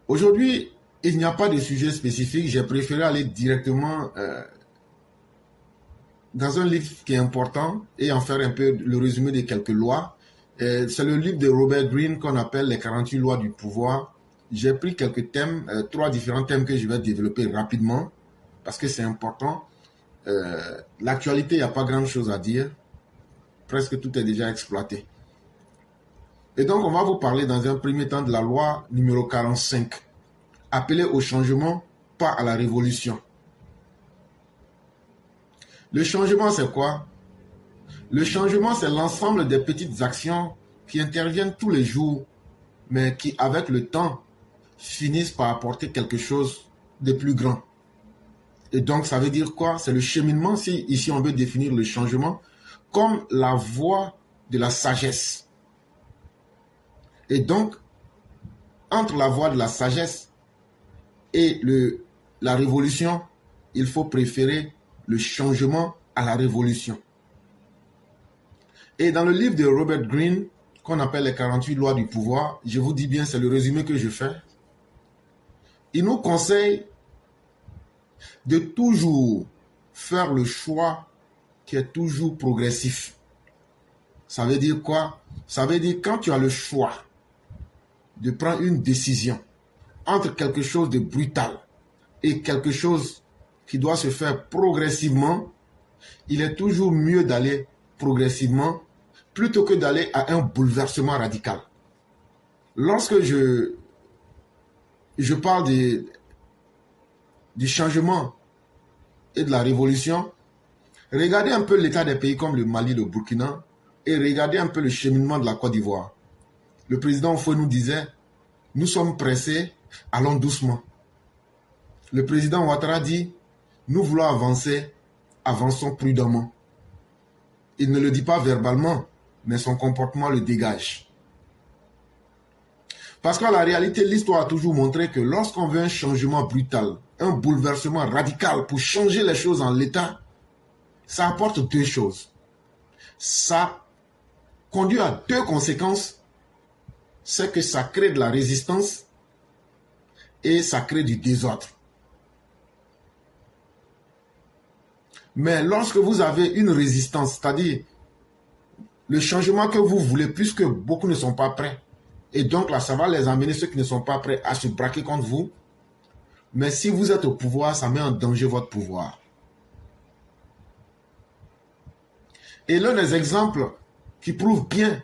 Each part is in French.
Aujourd'hui, il n'y a pas de sujet spécifique. J'ai préféré aller directement dans un livre qui est important et en faire un peu le résumé de quelques lois. C'est le livre de Robert Greene qu'on appelle les 48 lois du pouvoir. J'ai pris quelques thèmes, trois différents thèmes que je vais développer rapidement parce que c'est important. L'actualité, il n'y a pas grand-chose à dire. Presque tout est déjà exploité. Et donc, on va vous parler dans un premier temps de la loi numéro 45, appelée au changement, pas à la révolution. Le changement, c'est quoi? Le changement, c'est l'ensemble des petites actions qui interviennent tous les jours, mais qui, avec le temps, finissent par apporter quelque chose de plus grand. Et donc, ça veut dire quoi? C'est le cheminement, si ici on veut définir le changement, comme la voie de la sagesse. Et donc, entre la voie de la sagesse et la révolution, il faut préférer le changement à la révolution. Et dans le livre de Robert Greene, qu'on appelle les 48 lois du pouvoir, je vous dis bien, c'est le résumé que je fais, il nous conseille de toujours faire le choix qui est toujours progressif. Ça veut dire quoi? Ça veut dire quand tu as le choix de prendre une décision entre quelque chose de brutal et quelque chose qui doit se faire progressivement, il est toujours mieux d'aller progressivement plutôt que d'aller à un bouleversement radical. Lorsque je parle du changement et de la révolution, regardez un peu l'état des pays comme le Mali, le Burkina, et regardez un peu le cheminement de la Côte d'Ivoire. Le président Oufoué nous disait, nous sommes pressés, allons doucement. Le président Ouattara dit, nous voulons avancer, avançons prudemment. Il ne le dit pas verbalement, mais son comportement le dégage. Parce qu'en la réalité, l'histoire a toujours montré que lorsqu'on veut un changement brutal, un bouleversement radical pour changer les choses en l'état, ça apporte deux choses. Ça conduit à deux conséquences. C'est que ça crée de la résistance et ça crée du désordre. Mais lorsque vous avez une résistance, c'est-à-dire le changement que vous voulez, puisque beaucoup ne sont pas prêts, et donc là, ça va les amener, ceux qui ne sont pas prêts, à se braquer contre vous. Mais si vous êtes au pouvoir, ça met en danger votre pouvoir. Et l'un des exemples qui prouve bien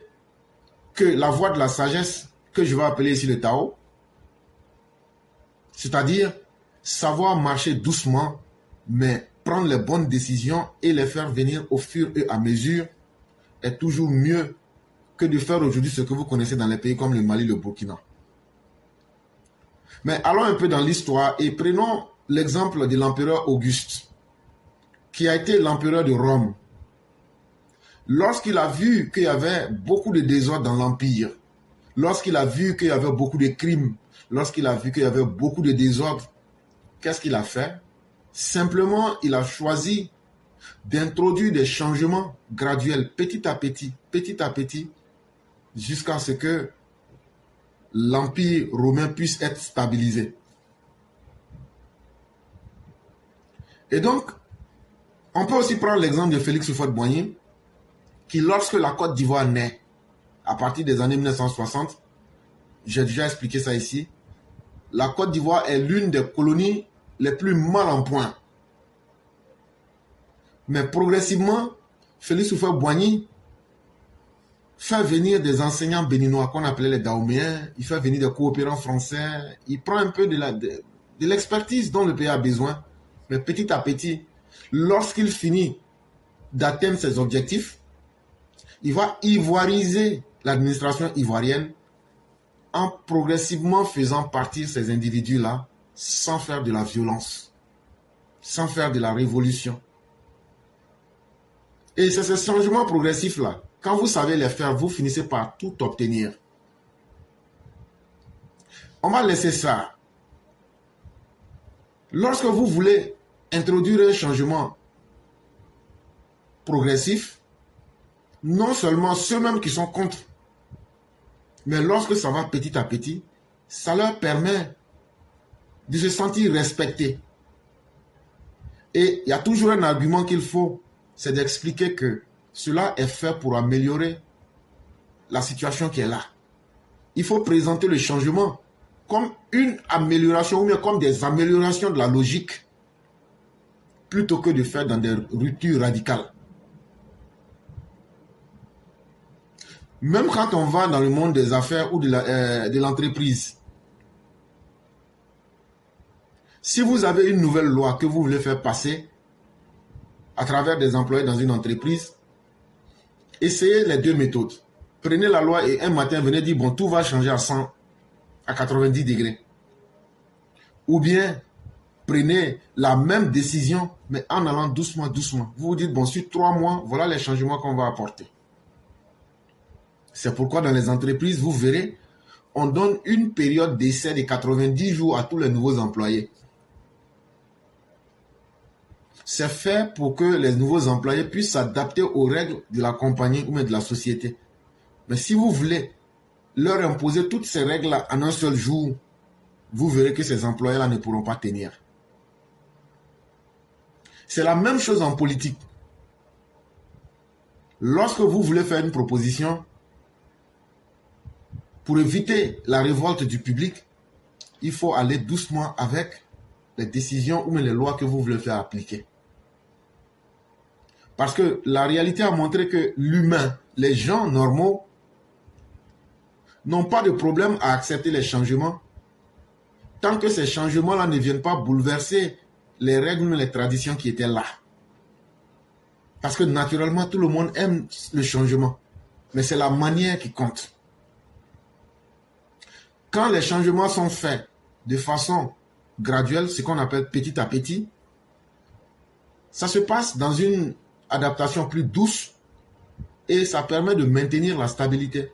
que la voie de la sagesse, que je vais appeler ici le Tao, c'est-à-dire savoir marcher doucement, mais prendre les bonnes décisions et les faire venir au fur et à mesure, est toujours mieux que de faire aujourd'hui ce que vous connaissez dans les pays comme le Mali, le Burkina. Mais allons un peu dans l'histoire et prenons l'exemple de l'empereur Auguste, qui a été l'empereur de Rome. Lorsqu'il a vu qu'il y avait beaucoup de désordre dans l'empire, lorsqu'il a vu qu'il y avait beaucoup de crimes, lorsqu'il a vu qu'il y avait beaucoup de désordre, qu'est-ce qu'il a fait? Simplement, il a choisi d'introduire des changements graduels, petit à petit, jusqu'à ce que l'Empire romain puisse être stabilisé. Et donc, on peut aussi prendre l'exemple de Félix Houphouët-Boigny, qui lorsque la Côte d'Ivoire naît, à partir des années 1960, j'ai déjà expliqué ça ici, la Côte d'Ivoire est l'une des colonies les plus mal en point. Mais progressivement, Félix Houphouët-Boigny fait venir des enseignants béninois qu'on appelait les Dahoméens, il fait venir des coopérants français, il prend un peu de l'expertise dont le pays a besoin. Mais petit à petit, lorsqu'il finit d'atteindre ses objectifs, il va ivoiriser l'administration ivoirienne en progressivement faisant partir ces individus-là sans faire de la violence, sans faire de la révolution. Et c'est ce changement progressif-là. Quand vous savez les faire, vous finissez par tout obtenir. On va laisser ça. Lorsque vous voulez introduire un changement progressif, non seulement ceux-mêmes qui sont contre, mais lorsque ça va petit à petit, ça leur permet de se sentir respecté. Et il y a toujours un argument qu'il faut, c'est d'expliquer que cela est fait pour améliorer la situation qui est là. Il faut présenter le changement comme une amélioration ou bien comme des améliorations de la logique plutôt que de faire dans des ruptures radicales. Même quand on va dans le monde des affaires ou de l'entreprise, si vous avez une nouvelle loi que vous voulez faire passer à travers des employés dans une entreprise, essayez les deux méthodes. Prenez la loi et un matin, venez dire, bon, tout va changer à 100, à 90 degrés. Ou bien, prenez la même décision, mais en allant doucement, doucement. Vous vous dites, bon, sur 3 mois, voilà les changements qu'on va apporter. C'est pourquoi dans les entreprises, vous verrez, on donne une période d'essai de 90 jours à tous les nouveaux employés. C'est fait pour que les nouveaux employés puissent s'adapter aux règles de la compagnie ou même de la société. Mais si vous voulez leur imposer toutes ces règles-là en un seul jour, vous verrez que ces employés-là ne pourront pas tenir. C'est la même chose en politique. Lorsque vous voulez faire une proposition, pour éviter la révolte du public, il faut aller doucement avec les décisions ou même les lois que vous voulez faire appliquer. Parce que la réalité a montré que l'humain, les gens normaux, n'ont pas de problème à accepter les changements tant que ces changements-là ne viennent pas bouleverser les règles ou les traditions qui étaient là. Parce que naturellement, tout le monde aime le changement. Mais c'est la manière qui compte. Quand les changements sont faits de façon graduelle, ce qu'on appelle petit à petit, ça se passe dans une adaptation plus douce et ça permet de maintenir la stabilité.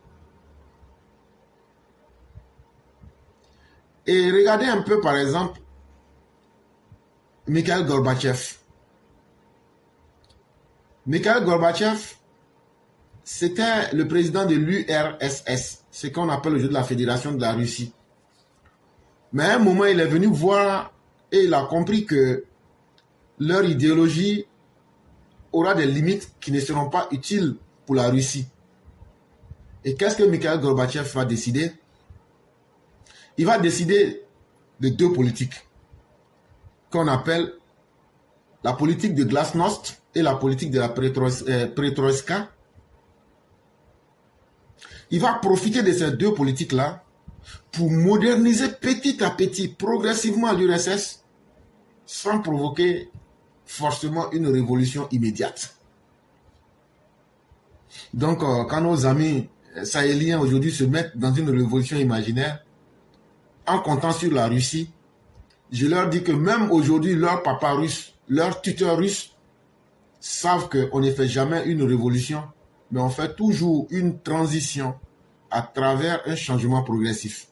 Et regardez un peu par exemple Mikhail Gorbatchev. Mikhail Gorbatchev, c'était le président de l'URSS, ce qu'on appelle aujourd'hui la Fédération de la Russie. Mais à un moment, il est venu voir et il a compris que leur idéologie aura des limites qui ne seront pas utiles pour la Russie. Et qu'est-ce que Mikhail Gorbatchev va décider? Il va décider de 2 politiques qu'on appelle la politique de glasnost et la politique de la perestroïka. Il va profiter de ces 2 politiques-là pour moderniser petit à petit, progressivement l'URSS, sans provoquer forcément une révolution immédiate. Donc, quand nos amis sahéliens aujourd'hui se mettent dans une révolution imaginaire, en comptant sur la Russie, je leur dis que même aujourd'hui, leur papa russe, leur tuteur russe, savent qu'on ne fait jamais une révolution, mais on fait toujours une transition à travers un changement progressif.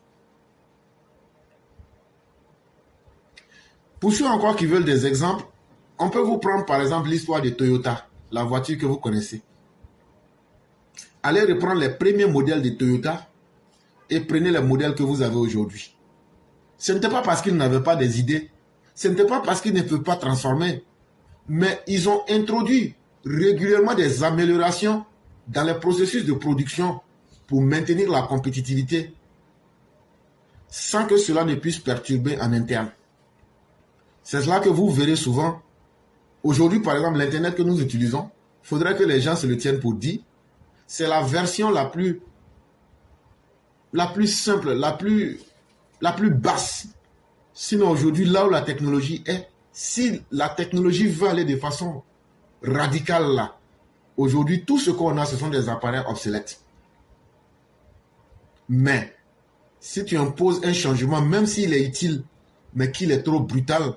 Pour ceux encore qui veulent des exemples, on peut vous prendre par exemple l'histoire de Toyota, la voiture que vous connaissez. Allez reprendre les premiers modèles de Toyota et prenez les modèles que vous avez aujourd'hui. Ce n'était pas parce qu'ils n'avaient pas des idées, ce n'était pas parce qu'ils ne peuvent pas transformer, mais ils ont introduit régulièrement des améliorations dans les processus de production pour maintenir la compétitivité sans que cela ne puisse perturber en interne. C'est cela que vous verrez souvent. Aujourd'hui, par exemple, l'Internet que nous utilisons, il faudrait que les gens se le tiennent pour dit, c'est la version la plus simple, la plus basse. Sinon, aujourd'hui, là où la technologie est, si la technologie veut aller de façon radicale là, aujourd'hui, tout ce qu'on a, ce sont des appareils obsolètes. Mais, si tu imposes un changement, même s'il est utile, mais qu'il est trop brutal,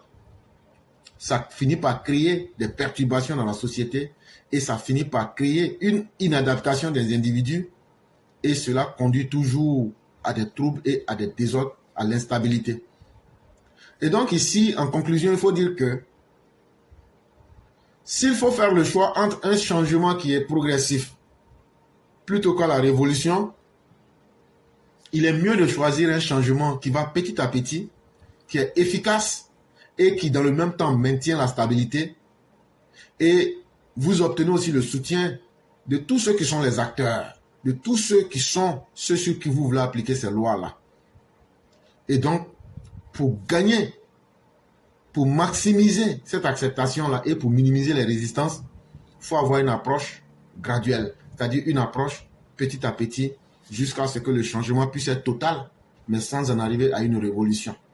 ça finit par créer des perturbations dans la société et ça finit par créer une inadaptation des individus et cela conduit toujours à des troubles et à des désordres, à l'instabilité. Et donc ici, en conclusion, il faut dire que s'il faut faire le choix entre un changement qui est progressif plutôt que la révolution, il est mieux de choisir un changement qui va petit à petit, qui est efficace et qui, dans le même temps, maintient la stabilité. Et vous obtenez aussi le soutien de tous ceux qui sont les acteurs, de tous ceux qui sont ceux sur qui vous voulez appliquer ces lois-là. Et donc, pour gagner, pour maximiser cette acceptation-là et pour minimiser les résistances, il faut avoir une approche graduelle, c'est-à-dire une approche petit à petit jusqu'à ce que le changement puisse être total, mais sans en arriver à une révolution.